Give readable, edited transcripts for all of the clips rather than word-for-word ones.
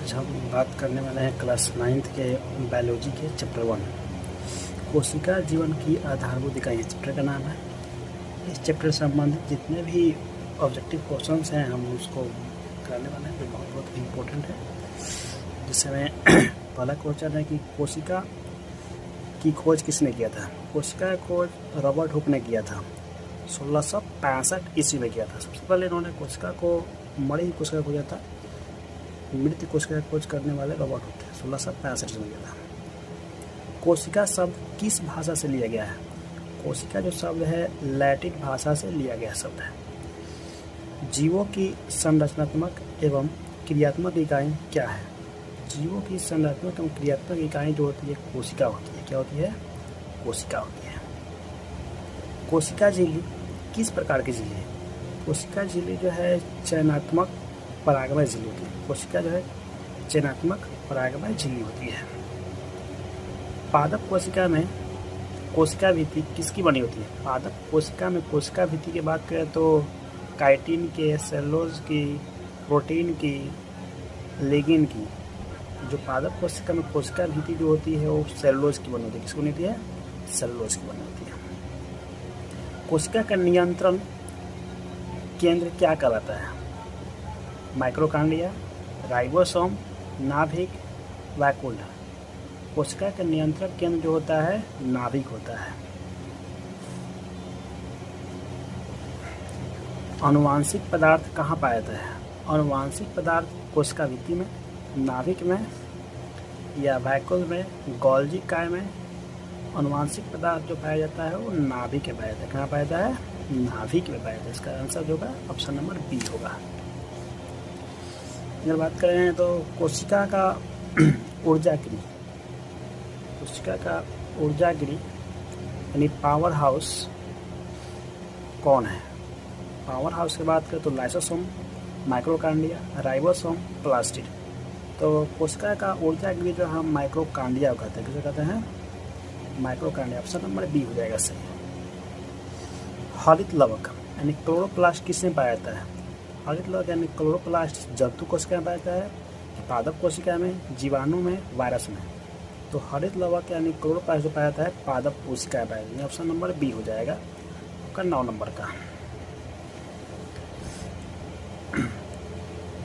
आज हम बात करने वाले हैं क्लास 9th के बायोलॉजी के चैप्टर 1 कोशिका जीवन की आधारभूत इकाई। चैप्टर का नाम है। इस चैप्टर से संबंधित जितने भी ऑब्जेक्टिव क्वेश्चंस हैं हम उसको कराने वाले हैं, जो बहुत इम्पोर्टेंट है। जिसमें पहला क्वेश्चन है कि कोशिका की खोज किसने किया था। कोशिका की खोज रॉबर्ट हुक ने किया था। 1665 ईस्वी में किया था। सबसे पहले इन्होंने कोशिका को मरी कोशिका खोजा था। मृत कोशिका की खोज करने वाले रॉबर्ट हुक थे। 1665 में किया था। कोशिका शब्द किस भाषा से लिया गया है। कोशिका जो शब्द है लैटिन भाषा से लिया गया शब्द है। जीवों की संरचनात्मक एवं क्रियात्मक इकाई क्या है। जीवों की संरचनात्मक एवं क्रियात्मक इकाई जो होती है कोशिका होती है। क्या होती है? कोशिका होती है। कोशिका झिल्ली किस प्रकार की झिल्ली है। कोशिका झिल्ली जो है चयनात्मक परागमय झिल्ली होती है। कोशिका जो है चयनात्मक परागमय झिल्ली होती है। पादप कोशिका में कोशिका भित्ति किसकी बनी होती है। पादप कोशिका में कोशिका भित्ति की बात करें तो काइटिन के, सेलुलोज की, प्रोटीन की, लिग्निन की। जो पादप कोशिका में कोशिका भित्ति जो होती है वो सेलुलोज की बनी होती है। किसकी बनी होती है? सेलुलोज की बनी होती है। कोशिका का नियंत्रण केंद्र क्या कहलाता है। माइक्रोकांडिया, राइबोसोम, नाभिक, वैकुल। कोशिका का नियंत्रण केंद्र जो होता है नाभिक होता है। आनुवांशिक पदार्थ कहाँ पाया जाता है। आनुवांशिक पदार्थ कोशिका भित्ति में, नाभिक में या वैकुल में, गोल्जी काय में। आनुवांशिक पदार्थ जो पाया जाता है वो नाभिक में पाया जाता है। कहाँ पाया जाता है? नाभिक में पाया जाता है। इसका आंसर जो होगा ऑप्शन नंबर बी होगा। अगर बात करें तो कोशिका का ऊर्जागृह, कोशिका का ऊर्जागृह यानी पावर हाउस कौन है। पावर हाउस की बात करें तो लाइसोसोम, माइक्रोकांडिया, राइबोसोम, प्लास्टिड। तो कोशिका का ऊर्जागृह जो हम माइक्रोकांडिया कहते हैं। किसे कहते हैं? माइक्रोकांडिया। ऑप्शन नंबर बी हो जाएगा सही। हरित लवक यानी क्लोरोप्लास्ट किसमें पाया जाता है। हरित लवक यानी क्लोरोप्लास्ट जंतु कोशिका में पाया जाता है, पादप कोशिका में, जीवाणु में, वायरस में। तो हरित लवक यानी क्लोरोप्लास्ट जो पाया जाता है पादप कोशिका में पाया जाता है। ऑप्शन नंबर बी हो जाएगा आपका 9 नंबर का।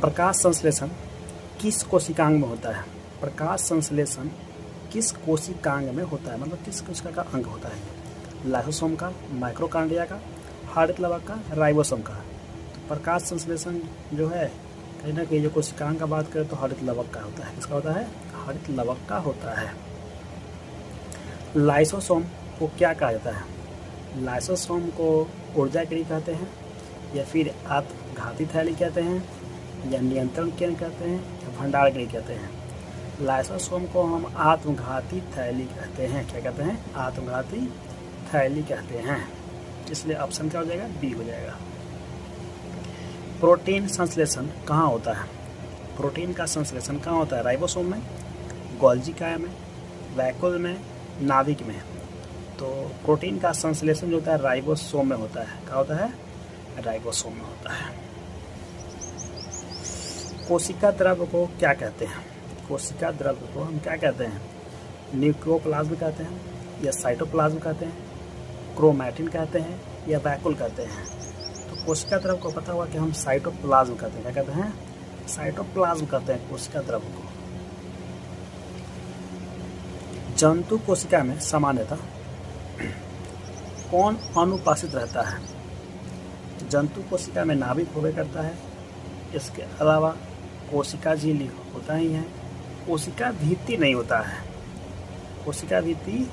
प्रकाश संश्लेषण किस कोशिकांग में होता है। प्रकाश संश्लेषण किस कोशिकांग में होता है, मतलब किस कोशिका का अंग होता है। लाइसोसोम का, माइक्रोकांडिया का, हरित लवक का, राइबोसोम का। प्रकाश संश्लेषण जो है कहीं ना कहीं जो कोशिकांग का बात करें तो हरित लवक का होता है। किसका होता है? हरित लवक का होता है। लाइसोसोम को क्या कहा जाता है। लाइसोसोम को ऊर्जागृह कहते हैं या फिर आत्मघाती थैली कहते हैं या नियंत्रण केंद्र कहते हैं या भंडारगृह कहते हैं। लाइसोसोम को हम आत्मघाती थैली कहते हैं। क्या कहते हैं? आत्मघाती थैली कहते हैं। इसलिए ऑप्शन क्या हो जाएगा? बी हो जाएगा। प्रोटीन संश्लेषण कहाँ होता है। प्रोटीन का संश्लेषण कहाँ होता है। राइबोसोम में, गोल्जी काय में, वैकुल में, नाभिक में। तो प्रोटीन का संश्लेषण जो होता है राइबोसोम में होता है। क्या होता है? राइबोसोम में होता है। कोशिका द्रव्य को क्या कहते हैं। कोशिका द्रव्य को हम क्या कहते हैं? न्यूक्लियोप्लाज्म कहते हैं या साइटोप्लाज्म कहते हैं, क्रोमैटिन कहते हैं या वैकुल कहते हैं। तो कोशिका द्रव्य को पता हुआ कि हम साइटोप्लाज्म कहते हैं। क्या कहते हैं? साइटोप्लाज्म कहते हैं कोशिका द्रव्य को। जंतु कोशिका में सामान्यतः कौन अनुपस्थित रहता है। जंतु कोशिका में नाभिक होवे करता है। इसके अलावा कोशिका झिल्ली होता ही है। कोशिका भित्ति नहीं होता है। कोशिका भित्ति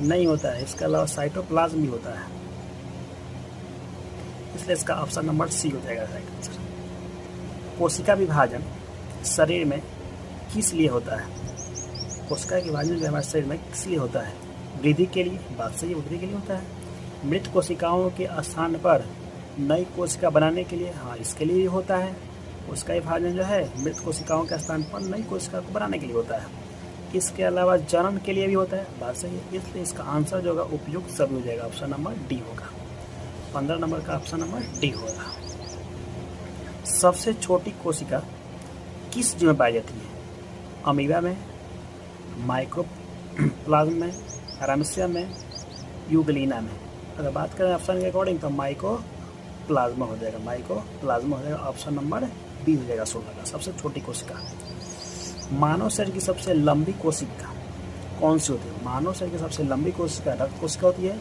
नहीं होता है। इसके अलावा साइटोप्लाज्म भी होता है। इसलिए इसका ऑप्शन नंबर सी हो जाएगा राइट आंसर। कोशिका विभाजन शरीर में किस लिए होता है। कोशिका विभाजन जो हमारे शरीर में किस लिए होता है। वृद्धि के लिए। बात सही, वृद्धि के लिए होता है। मृत कोशिकाओं के स्थान पर नई कोशिका बनाने के लिए, हाँ इसके लिए होता है। कोशिका विभाजन जो है मृत कोशिकाओं के स्थान पर नई कोशिका को बनाने के लिए होता है। इसके अलावा जनन के लिए भी होता है। बात सही है। इसलिए इसका आंसर जो होगा उपयुक्त सभी हो जाएगा। ऑप्शन नंबर डी होगा। 15 नंबर का ऑप्शन नंबर डी होगा। सबसे छोटी कोशिका किस जीव में पाई जाती है? अमीबा में, माइक्रोप्लाज्म में, रामसिया में, यूग्लिना में। अगर बात करें ऑप्शन के अकॉर्डिंग तो माइकोप्लाज्मा हो जाएगा, माइकोप्लाज्मा हो जाएगा। ऑप्शन नंबर बी हो जाएगा 16 का, सबसे छोटी कोशिका। मानव शरीर की सबसे लंबी कोशिका कौन सी होती है? मानव शरीर की सबसे लंबी कोशिका रक्त कोशिका होती है,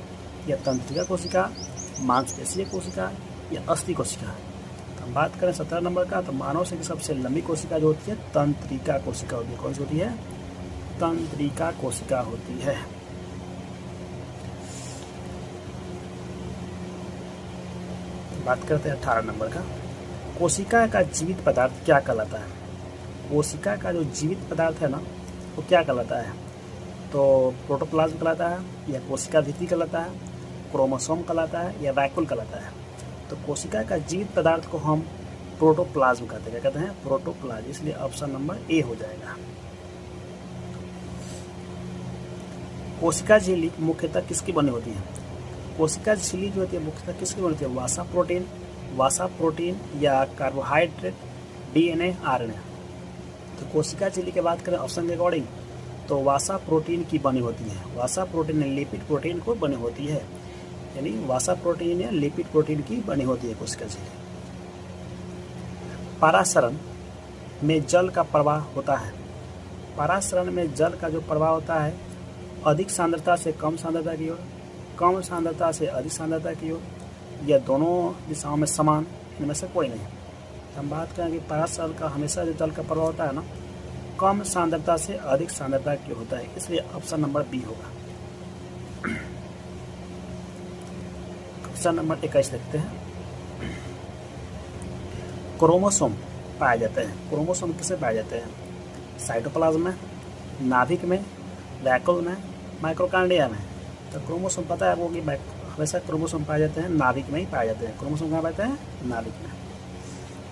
या तंत्रिका कोशिका, मांसपेशीय कोशिका, या अस्थि कोशिका। तो हम बात करें 17 नंबर का, तो मानव शरीर की सबसे लंबी कोशिका जो होती है तंत्रिका कोशिका होती है। कौन सी होती है? तंत्रिका कोशिका होती है। बात करते हैं 18 नंबर का, कोशिका का जीवित पदार्थ क्या कहलाता है? कोशिका का जो जीवित पदार्थ है ना वो क्या कहलाता है? तो प्रोटोप्लाज्म कहलाता है, या कोशिका भित्ति कहलाता है, क्रोमोसोम कहलाता है, या वैक्यूल कहलाता है। तो कोशिका का जीवित पदार्थ को हम प्रोटोप्लाज्म कहते हैं। क्या कहते हैं? प्रोटोप्लाज्म। इसलिए ऑप्शन नंबर ए हो जाएगा। कोशिका झिल्ली मुख्यतः किसकी बनी होती है? कोशिका झिल्ली जो होती है मुख्यतः किसकी बनी होती है? वसा प्रोटीन या कार्बोहाइड्रेट, डीएनए, आरएनए। तो कोशिका झिल्ली की बात करें ऑप्शन के अकॉर्डिंग तो वसा प्रोटीन की बनी होती है। वसा प्रोटीन लिपिड प्रोटीन को बनी होती है, यानी वसा प्रोटीन या लिपिड प्रोटीन की बनी होती है कोशिका झिल्ली। परासरण में जल का प्रवाह होता है। परासरण में जल का जो प्रवाह होता है अधिक सांद्रता से कम सांद्रता की ओर, कम सांद्रता से अधिक सांद्रता की ओर, या दोनों दिशाओं में समान, इनमें से कोई नहीं। हम बात करें कि परासरण का हमेशा जो जल का प्रवाह होता है ना कम सांद्रता से अधिक सांद्रता की होता है, इसलिए ऑप्शन नंबर बी होगा। क्वेश्चन नंबर 21 देखते हैं। क्रोमोसोम पाए जाते हैं। क्रोमोसोम किसे पाए जाते हैं? साइटोप्लाज्म में, नाभिक में, वैक्यूल में, माइक्रोकांडिया में। तो क्रोमोसोम पता है आपको कि हमेशा क्रोमोसोम पाए जाते हैं नाभिक में ही पाए जाते हैं। क्रोमोसोम कहाँ पाते हैं? नाभिक में।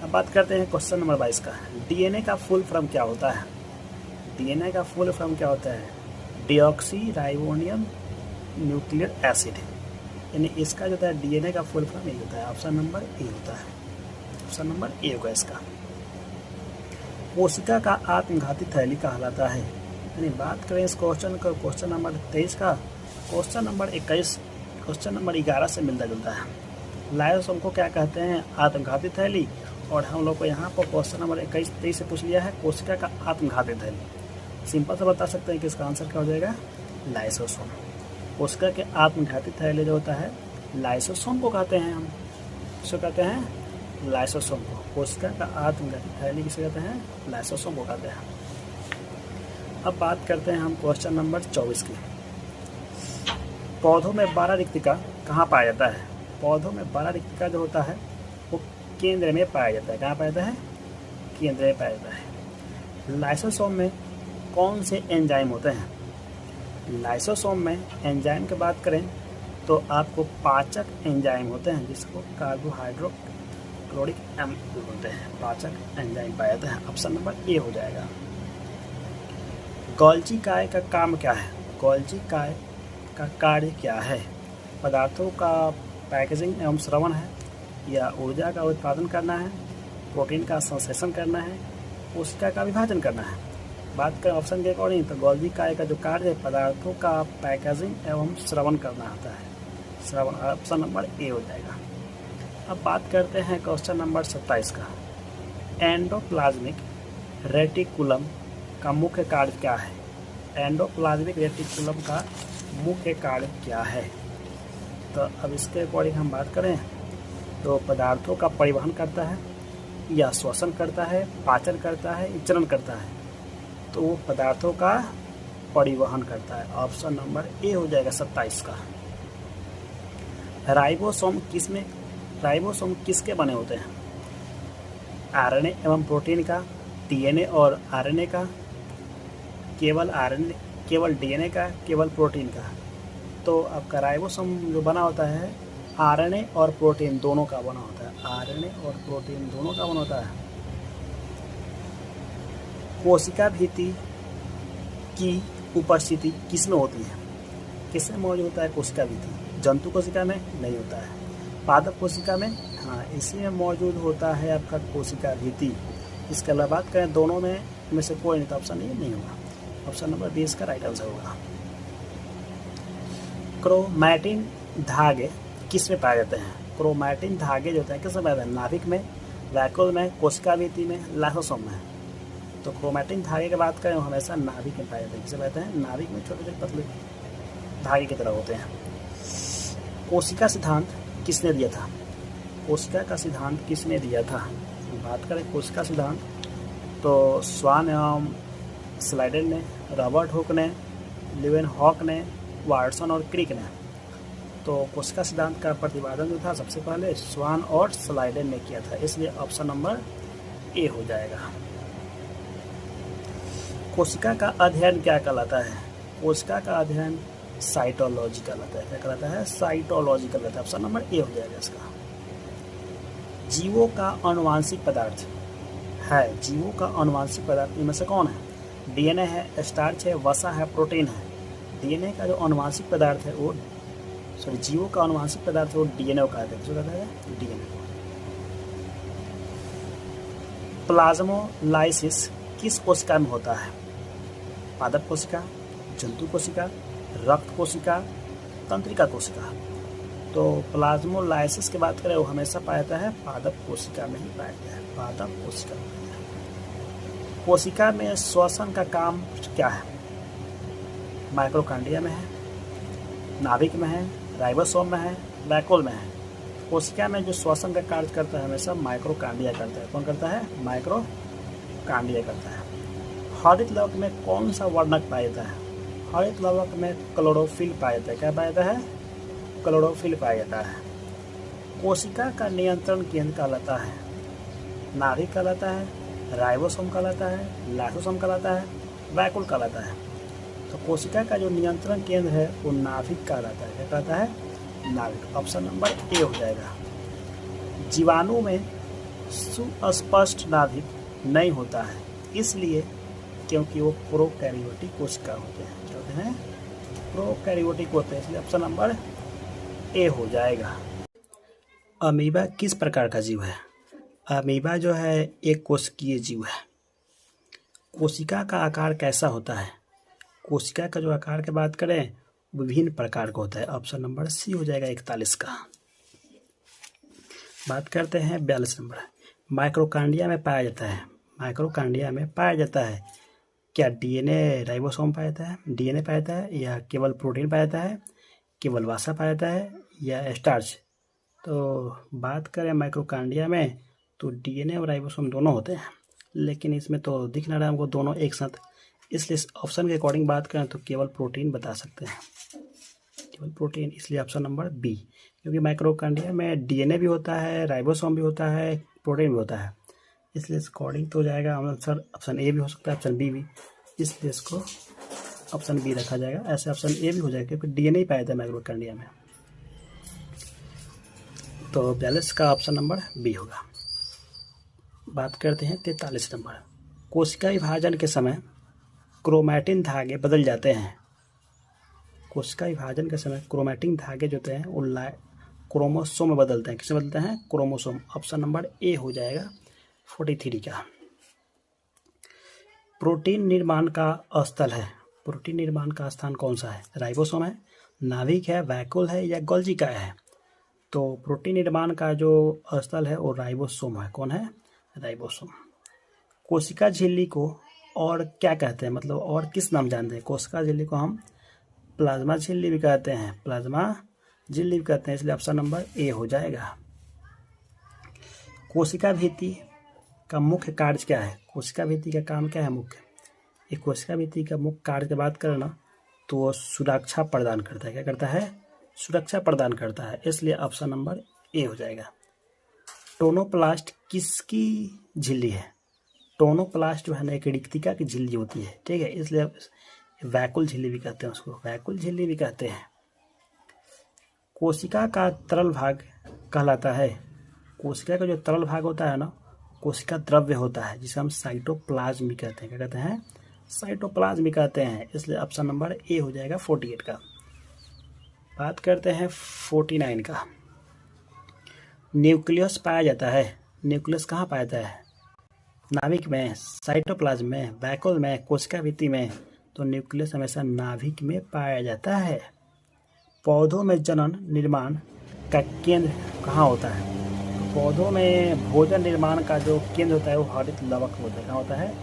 अब बात करते हैं क्वेश्चन नंबर 22 का। डीएनए का फुल फॉर्म क्या होता है? डीएनए का फुल फॉर्म क्या होता है? डीऑक्सी राइबोनियम न्यूक्लिक एसिड, यानी इसका जो होता है डीएनए का फुल फॉर्म यही होता है। ऑप्शन नंबर ए होता है। ऑप्शन नंबर ए होगा इसका। कोशिका का आत्मघाती थैली कहलाता है। यानी बात करें इस क्वेश्चन का, क्वेश्चन नंबर 23 का, क्वेश्चन नंबर 21 क्वेश्चन नंबर 11 से मिलता जुलता है। लाइसोसोम को क्या कहते हैं? आत्मघाती थैली। और हम लोग को यहाँ पर क्वेश्चन नंबर 21-23 से पूछ लिया है कोशिका का आत्मघाती थैली। सिंपल से बता सकते हैं कि इसका आंसर क्या हो जाएगा? लाइसोसोम। कोशिका के आत्मघाती थैली जो होता है लाइसोसोम को कहते हैं। हम इसको कहते हैं लाइसोसोम को। कोशिका का आत्मघाती थैली किसे कहते हैं? लाइसोसोम को कहते हैं। अब बात करते हैं हम क्वेश्चन नंबर 24 की। पौधों में 12 रिक्तिका कहाँ पाया जाता है? पौधों में 12 रिक्तिका जो होता है वो केंद्र में पाया जाता है। कहाँ पाया जाता है? केंद्र में पाया जाता है। लाइसोसोम में कौन से एंजाइम होते हैं? लाइसोसोम में एंजाइम की बात करें तो आपको पाचक एंजाइम होते हैं, जिसको कार्बोहाइड्रोक्लोरिक एसिड बोलते हैं। पाचक एंजाइम पाया जाता है। ऑप्शन नंबर ए हो जाएगा। गोल्जी काय का काम क्या है? गोल्जी काय का कार्य क्या है? पदार्थों का पैकेजिंग एवं श्रवण है, या ऊर्जा का उत्पादन करना है, प्रोटीन का संश्लेषण करना है, कोशिका का विभाजन करना है। बात करें ऑप्शन के अकॉर्डिंग तो गोल्जी काय का जो कार्य है पदार्थों का पैकेजिंग एवं श्रवण करना होता है। श्रवण, ऑप्शन नंबर ए हो जाएगा। अब बात करते हैं क्वेश्चन नंबर 27 का। एंडोप्लाज्मिक रेटिकुलम का मुख्य कार्य क्या है? एंडोप्लाज्मिक रेटिकुलम का मुख्य कार्य क्या है? तो अब इसके अकॉर्डिंग हम बात करें तो पदार्थों का परिवहन करता है, या श्वसन करता है, पाचन करता है, विचरण करता है। तो वो पदार्थों का परिवहन करता है। ऑप्शन नंबर ए हो जाएगा 27 का। राइबोसोम किसके बने होते हैं? आरएनए एवं प्रोटीन का, डीएनए और आरएनए का, केवल डीएनए का, केवल प्रोटीन का। तो आपका राइबोसोम जो बना होता है आरएनए और प्रोटीन दोनों का बना होता है। आरएनए और प्रोटीन दोनों का बना होता है। कोशिका भित्ति की उपस्थिति किसमें होती है? किसमें मौजूद होता है कोशिका भित्ति? जंतु कोशिका में नहीं होता है। पादप कोशिका में, हाँ, इसी में मौजूद होता है आपका कोशिका भित्ति। इसके अलावा बात करें दोनों में में से कोई नहीं, तो ऑप्शन ए नहीं होगा। ऑप्शन नंबर बी इसका राइट आंसर होगा। क्रोमैटिन धागे किस में पाए जाते हैं? क्रोमैटिन धागे जो होते हैं किस में पाए जाते हैं? नाभिक में, वैक्यूल में, कोशिका भित्ति में, लाइसोसोम में। तो क्रोमैटिन धागे की बात करें हमेशा नाभिक में पाए जाते हैं। किसे पाते हैं? नाभिक में छोटे छोटे पतले धागे की तरह होते हैं। कोशिका सिद्धांत किसने दिया था? कोशिका का सिद्धांत किसने दिया था? बात करें कोशिका सिद्धांत तो स्वान एवं स्लाइडर ने, रॉबर्ट हुक ने, लीवेनहॉक ने, वाटसन और क्रिक ने। तो कोशिका सिद्धांत का प्रतिपादन जो था सबसे पहले स्वान और स्लाइडर ने किया था, इसलिए ऑप्शन नंबर ए हो जाएगा। कोशिका का अध्ययन क्या कहलाता है? कोशिका का अध्ययन साइटोलॉजी कहलाता है। क्या कहलाता है? साइटोलॉजी कहलाता है। ऑप्शन नंबर ए हो जाएगा इसका। जीवों का आनुवांशिक पदार्थ है, जीवों का आनुवांशिक पदार्थ इनमें से कौन है? डीएनए है, स्टार्च है, वसा है, प्रोटीन है। डीएनए का जो आनुवांशिक पदार्थ है वो जीवों का आनुवांशिक पदार्थ है वो डीएनए को कहते हैं। जो कहता है? डीएनए को। प्लाज्मोलाइसिस किस कोशिका में होता है? पादप कोशिका, जंतु कोशिका, रक्त कोशिका, तंत्रिका कोशिका। तो प्लाज्मोलाइसिस की बात करें वो हमेशा पाया जाता है पादप कोशिका में ही पाया जाता है। पादप कोशिका में। कोशिका में श्वसन का काम क्या है? माइक्रोकांडिया में है, नाभिक में है, राइबोसोम में है, वैक्यूल में है। कोशिका में जो श्वसन का कार्य करता है हमेशा माइक्रोकांडिया करता है। कौन करता है? माइक्रोकांडिया करता है। हरित लवक में कौन सा वर्णक पाया जाता है? हरित लवक में क्लोरोफिल पाया जाता है। क्या पाया जाता है? क्लोरोफिल पाया जाता है। कोशिका का नियंत्रण केंद्र कहलाता है? नाभिक कहलाता है, राइबोसोम कहलाता है, लाइसोसोम कहलाता है, वैक्यूल कहलाता है। तो कोशिका का जो नियंत्रण केंद्र है वो नाभिक कहलाता है। क्या कहलाता है? नाभिक। ऑप्शन नंबर ए हो जाएगा। जीवाणु में सुस्पष्ट नाभिक नहीं होता है, इसलिए क्योंकि वो प्रोकैरियोटिक कोशिका होते हैं। क्या होते हैं? प्रोकैरियोटिक होते हैं, इसलिए ऑप्शन नंबर ए हो जाएगा। अमीबा किस प्रकार का जीव है? अमीबा जो है एक कोशिकीय जीव है। कोशिका का आकार कैसा होता है? कोशिका का जो आकार की बात करें विभिन्न प्रकार का होता है। ऑप्शन नंबर सी हो जाएगा 41 का। बात करते हैं 42 नंबर। माइक्रोकांडिया में पाया जाता है। माइक्रोकांडिया में पाया जाता है क्या? डीएनए राइबोसोम पाया जाता है, डीएनए पाया जाता है, या केवल प्रोटीन पाया जाता है, केवल वसा पाया जाता है, या स्टार्च? तो बात करें माइक्रोकांडिया में तो डीएनए और राइबोसोम दोनों होते हैं, लेकिन इसमें तो दिख ना रहा है हमको दोनों एक साथ, इसलिए ऑप्शन के अकॉर्डिंग बात करें तो केवल प्रोटीन बता सकते हैं। केवल प्रोटीन, इसलिए ऑप्शन नंबर बी। क्योंकि माइक्रोकांडिया में डीएनए भी होता है, राइबोसोम भी होता है, प्रोटीन भी होता है, इसलिए अकॉर्डिंग तो जाएगा आंसर ऑप्शन ए भी हो सकता है, ऑप्शन बी भी, इसलिए इसको ऑप्शन बी रखा जाएगा। ऐसे ऑप्शन ए भी हो जाएगा क्योंकि डीएनए ही पाया जाता है माइक्रोकांडिया में। तो 42 का ऑप्शन नंबर बी होगा। बात करते हैं 43 नंबर। कोशिका विभाजन के समय क्रोमैटिन धागे बदल जाते हैं। कोशिका विभाजन के समय क्रोमैटिन धागे जो होते हैं वो क्रोमोसोम में बदलते हैं। किसमें बदलते हैं? क्रोमोसोम। ऑप्शन नंबर ए हो जाएगा 43 का। प्रोटीन निर्माण का स्थल है। प्रोटीन निर्माण का स्थान कौन सा है? राइबोसोम है, नाभिक है, वैक्यूल है, या गोल्गी का है? तो प्रोटीन निर्माण का जो स्थल है वो राइबोसोम है। कौन है? राइबोसोम। कोशिका झिल्ली को और क्या कहते हैं, मतलब और किस नाम जानते हैं? कोशिका झिल्ली को हम प्लाज्मा झिल्ली भी कहते हैं, प्लाज्मा झिल्ली भी कहते हैं, इसलिए ऑप्शन नंबर ए हो जाएगा। कोशिका भित्ति का मुख्य कार्य क्या है? कोशिका भित्ति का काम क्या है मुख्य? एक कोशिका भित्ति का मुख्य कार्य की बात करें ना तो वो सुरक्षा प्रदान करता है। क्या करता है? सुरक्षा प्रदान करता है, इसलिए ऑप्शन नंबर ए हो जाएगा। टोनोप्लास्ट किसकी झिल्ली है? टोनोप्लास्ट जो है ना एक रिक्तिका की झिल्ली होती है, ठीक है, इसलिए वैक्यूल झिल्ली भी कहते हैं उसको, वैक्यूल झिल्ली भी कहते हैं। कोशिका का तरल भाग कहलाता है। कोशिका का जो तरल भाग होता है ना कोशिका द्रव्य होता है, जिसे हम साइटोप्लाज्म भी कहते हैं। क्या कहते हैं? साइटोप्लाज्म भी कहते हैं, इसलिए ऑप्शन नंबर ए हो जाएगा 48 का। बात करते हैं 49 का। न्यूक्लियस पाया जाता है। न्यूक्लियस कहाँ पाया जाता है? नाभिक में, साइटोप्लाज्म में, वैक्यूल में, कोशिका भित्ति में, तो न्यूक्लियस हमेशा नाभिक में पाया जाता है। पौधों में जनन निर्माण का केंद्र कहाँ होता है? पौधों में भोजन निर्माण का जो केंद्र होता है वो हरित लवक होता है। कहाँ होता है?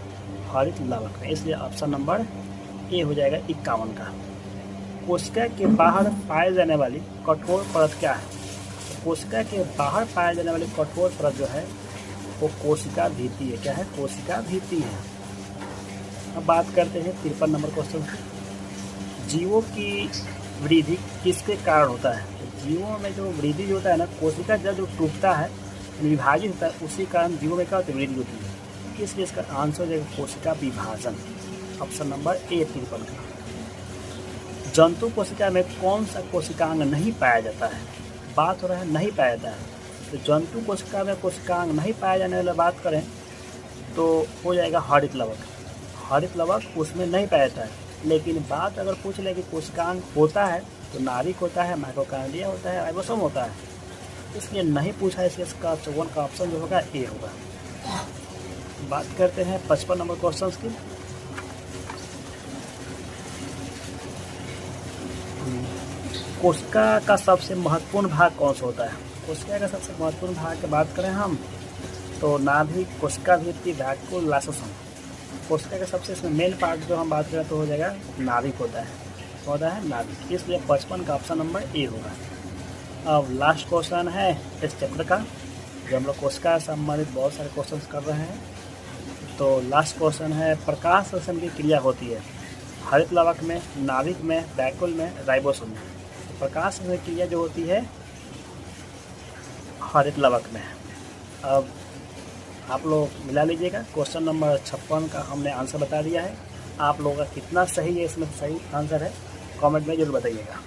हरित लवक में। इसलिए ऑप्शन नंबर ए हो जाएगा 51 का। कोशिका के बाहर पाए जाने वाली कठोर परत क्या है? कोशिका के बाहर पाए जाने वाली कठोर परत जो है वो कोशिका भित्ति है। क्या है? कोशिका भित्ति है। अब बात करते हैं 53 नंबर क्वेश्चन की। जीवों की वृद्धि किसके कारण होता है? तो जीवों में जो वृद्धि होता है ना, कोशिका जब जो टूटता है, विभाजित होता है, उसी कारण जीवों में क्या होती है? वृद्धि होती है। इसलिए इसका आंसर हो जाएगा कोशिका विभाजन, ऑप्शन नंबर ए 53 का। जंतु कोशिका में कौन सा कोशिकांग नहीं पाया जाता है? बात हो रहा है नहीं पाया जाता है। तो जंतु कोशिका में कोशिकांग नहीं पाया जाने वाला बात करें तो हो जाएगा हरित लवक। हरित लवक उसमें नहीं पाया जाता है। लेकिन बात अगर पूछ ले कि कोशिकांग होता है तो नाभिक होता है, माइटोकॉन्ड्रिया होता है, राइबोसोम होता है। इसलिए नहीं पूछा है, इसलिए इसका 54 का ऑप्शन जो होगा ए होगा। बात करते हैं 55 नंबर क्वेश्चन की। कोशिका का सबसे महत्वपूर्ण भाग कौन सा होता है? कोशिका का सबसे महत्वपूर्ण भाग की बात करें हम तो नाभिक, कोशिका भित्ति, वैक्यूल, लाइसोसोम। कोशिका का सबसे इसमें मेन पार्ट जो हम बात करें तो हो जाएगा नाभिक होता है। होता है नाभिक। इसलिए 55 का ऑप्शन नंबर ए होगा। अब लास्ट क्वेश्चन है इस चैप्टर का, जो हम लोग कोशिका से संबंधित बहुत सारे क्वेश्चन कर रहे हैं। तो लास्ट क्वेश्चन है, प्रकाश संश्लेषण की क्रिया होती है हरित लवक में, नाभिक में, वैक्यूल में, राइबोसोम में। तो प्रकाश संश्लेषण की क्रिया जो होती है हरित लवक में। अब आप लोग मिला लीजिएगा। क्वेश्चन नंबर 56 का हमने आंसर बता दिया है। आप लोगों का कितना सही है, इसमें सही आंसर है, कमेंट में जरूर बताइएगा।